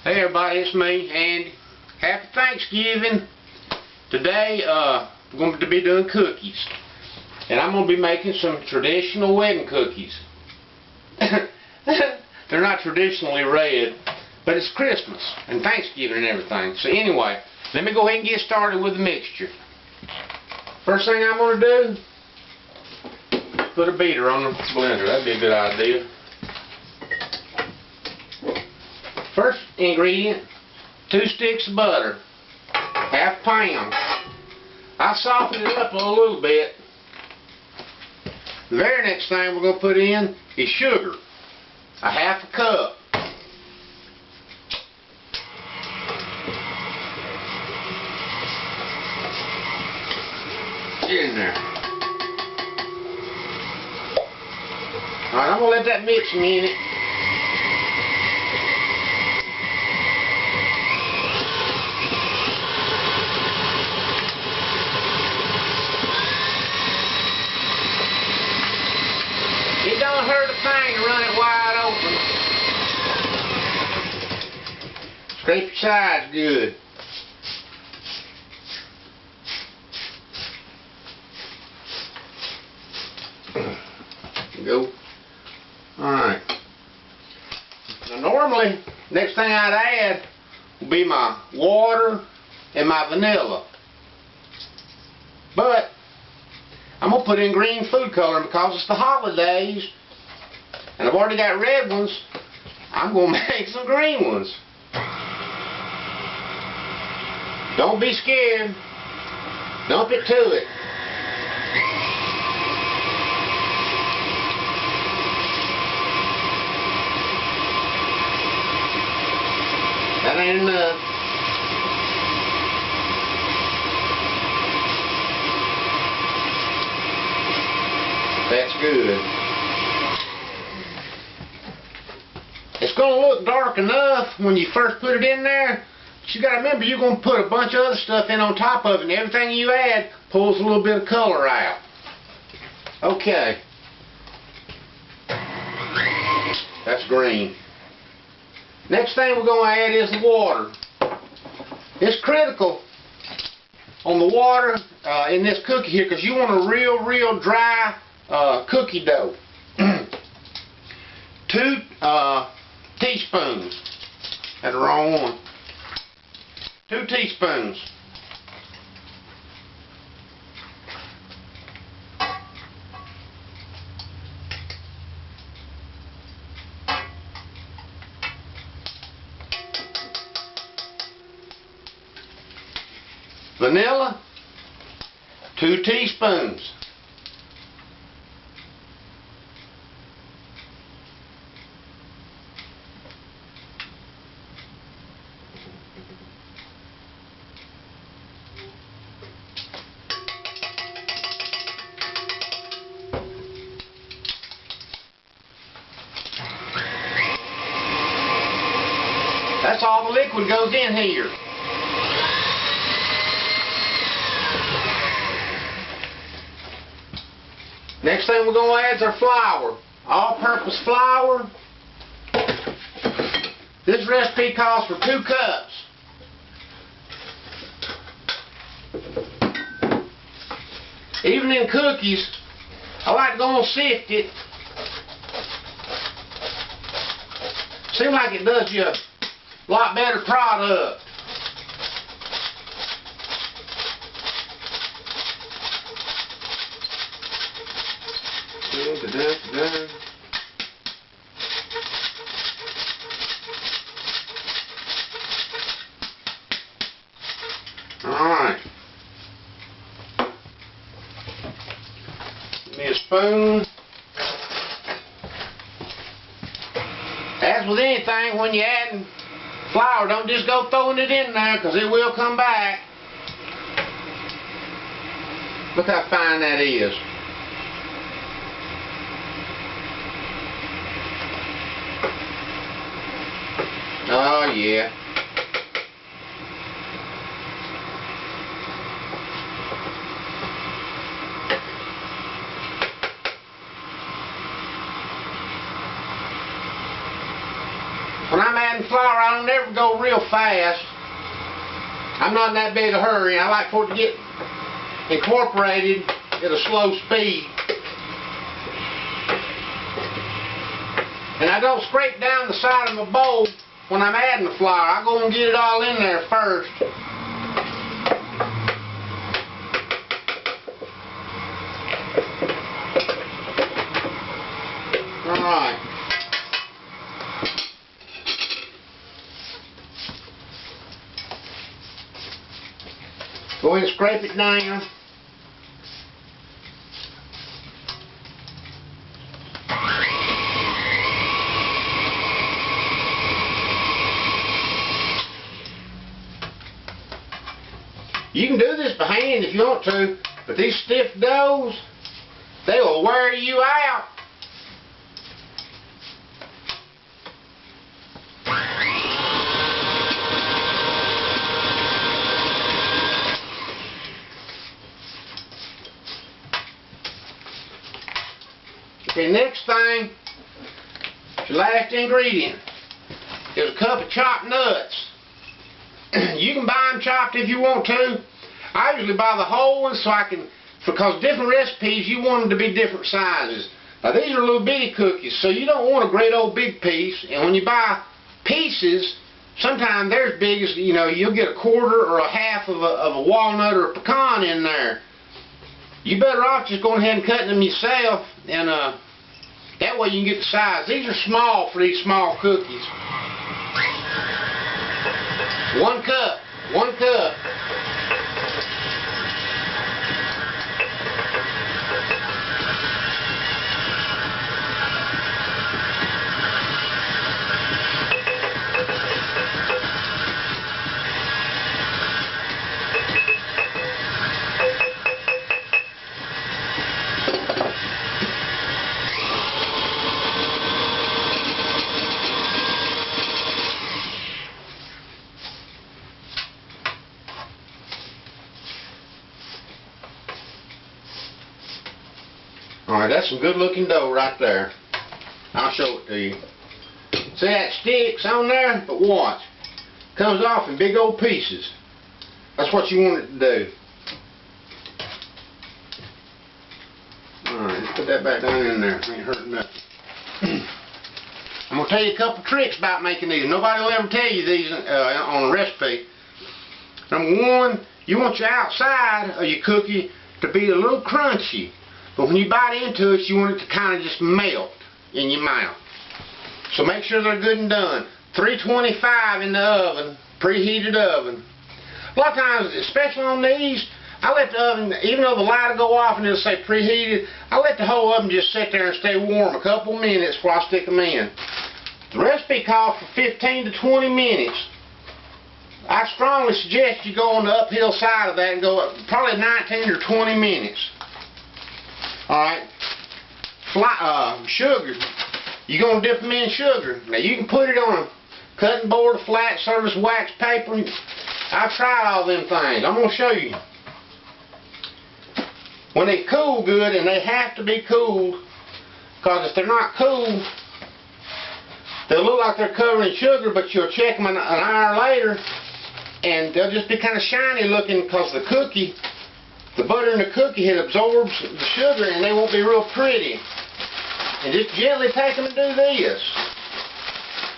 Hey everybody, it's me, Andy. Happy Thanksgiving. Today, we're going to be doing cookies. And I'm going to be making some traditional wedding cookies. They're not traditionally red, but it's Christmas and Thanksgiving and everything. So anyway, let me go ahead and get started with the mixture. First thing I'm going to do, put a beater on the blender. That'd be a good idea. First ingredient, 2 sticks of butter, half pound. I softened it up a little bit. The very next thing we're going to put in is sugar, a half a cup. Get in there. Alright, I'm going to let that mix a minute. It don't hurt a thing to run it wide open. Scrape your sides good. There you go. Alright. Now normally, next thing I'd add will be my water and my vanilla. But I'm going to put in green food coloring because it's the holidays and I've already got red ones. I'm going to make some green ones. Don't be scared. Dump it to it. That ain't enough. That's good. It's going to look dark enough when you first put it in there, but you got to remember you're going to put a bunch of other stuff in on top of it, and everything you add pulls a little bit of color out. Okay. That's green. Next thing we're going to add is the water. It's critical on the water in this cookie here because you want a real dry cookie dough. 2 teaspoons. Had the wrong one. 2 teaspoons. Vanilla, 2 teaspoons. That's all the liquid goes in here. Next thing we're going to add is our flour. All-purpose flour. This recipe calls for 2 cups. Even in cookies, I like to go and sift it. Seems like it does you a lot better product. Alright. Give me a spoon. As with anything, when you're adding flour, don't just go throwing it in there because it will come back. Look how fine that is. Oh yeah. When I'm adding adding flour, I don't never go real fast. I'm not in that big a hurry. I like for it to get incorporated at a slow speed. And I don't scrape down the side of my bowl when I'm adding the flour. I go and get it all in there first. Alright. Go ahead and scrape it down. You can do this by hand if you want to, but these stiff doughs, they will wear you out. Okay, next thing, your last ingredient is a cup of chopped nuts. You can buy them chopped if you want to. I usually buy the whole ones so I can, because different recipes you want them to be different sizes. Now these are little bitty cookies, so you don't want a great old big piece. And when you buy pieces, sometimes they're as big as, you know, you'll get a quarter or a half of a walnut or a pecan in there. You better off just going ahead and cutting them yourself, and that way you can get the size. These are small for these small cookies. 1 cup. 1 cup. Alright, that's some good looking dough right there. I'll show it to you. See that sticks on there? But watch. Comes off in big old pieces. That's what you want it to do. Alright, let's put that back down in there. Ain't hurting nothing. I'm going to tell you a couple tricks about making these. Nobody will ever tell you these on a recipe. Number one, you want your outside of your cookie to be a little crunchy. But when you bite into it, you want it to kind of just melt in your mouth. So make sure they're good and done. 325 in the oven, preheated oven. A lot of times, especially on these, I let the oven, even though the light will go off and it'll say preheated, I let the whole oven just sit there and stay warm a couple minutes before I stick them in. The recipe calls for 15 to 20 minutes. I strongly suggest you go on the uphill side of that and go up probably 19 or 20 minutes. Alright, sugar. You're going to dip them in sugar. Now you can put it on a cutting board, a flat surface, wax paper. I've tried all them things. I'm going to show you. When they cool good, and they have to be cooled, because if they're not cool, they'll look like they're covered in sugar, but you'll check them an hour later, and they'll just be kind of shiny looking because the cookie, the butter in the cookie, it absorbs the sugar and they won't be real pretty. And just gently take them and do this.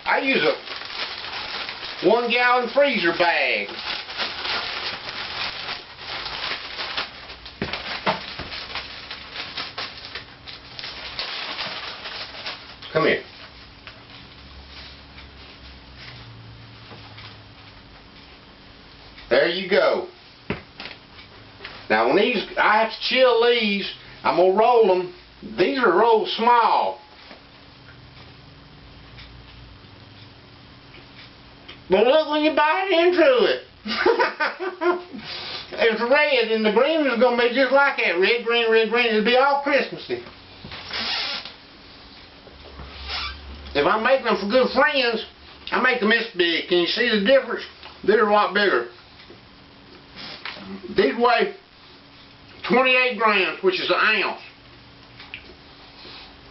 I use a 1 gallon freezer bag. Come here. There you go. Now when these, I have to chill these, I'm going to roll them. These are rolled small. But look when you bite into it. It's red and the green is going to be just like that. Red, green, red, green. It'll be all Christmassy. If I'm making them for good friends, I make them this big. Can you see the difference? They're a lot bigger. These weigh 28 grams, which is an ounce.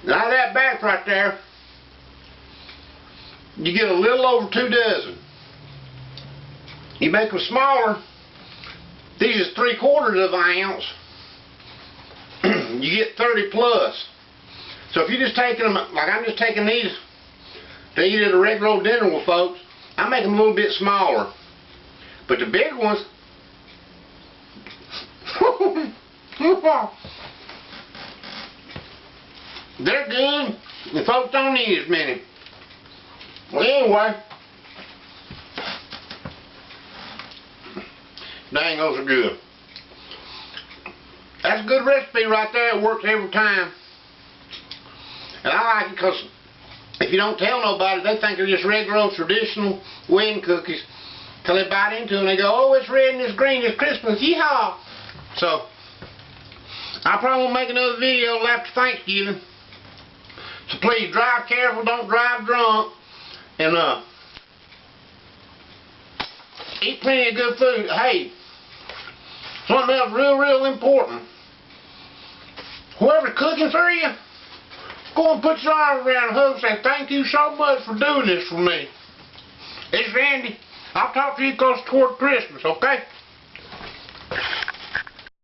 Now that back right there, you get a little over 2 dozen. You make them smaller, these is 3/4 of an ounce, you get 30 plus. So if you're just taking them, like I'm just taking these to eat at a regular old dinner with folks, I make them a little bit smaller. But the big ones, they're good, and folks don't need as many. Well, anyway, dang, those are good. That's a good recipe right there. It works every time. And I like it because if you don't tell nobody, they think they're just regular old traditional wedding cookies. Till they bite into them and they go, oh, it's red and it's green, it's Christmas, yeehaw! So, I probably won't make another video after Thanksgiving. So please, drive careful, don't drive drunk. And, eat plenty of good food. Hey, something else real important. Whoever's cooking for you, go and put your arm around and hug and say, thank you so much for doing this for me. It's Randy. I'll talk to you close toward Christmas, okay?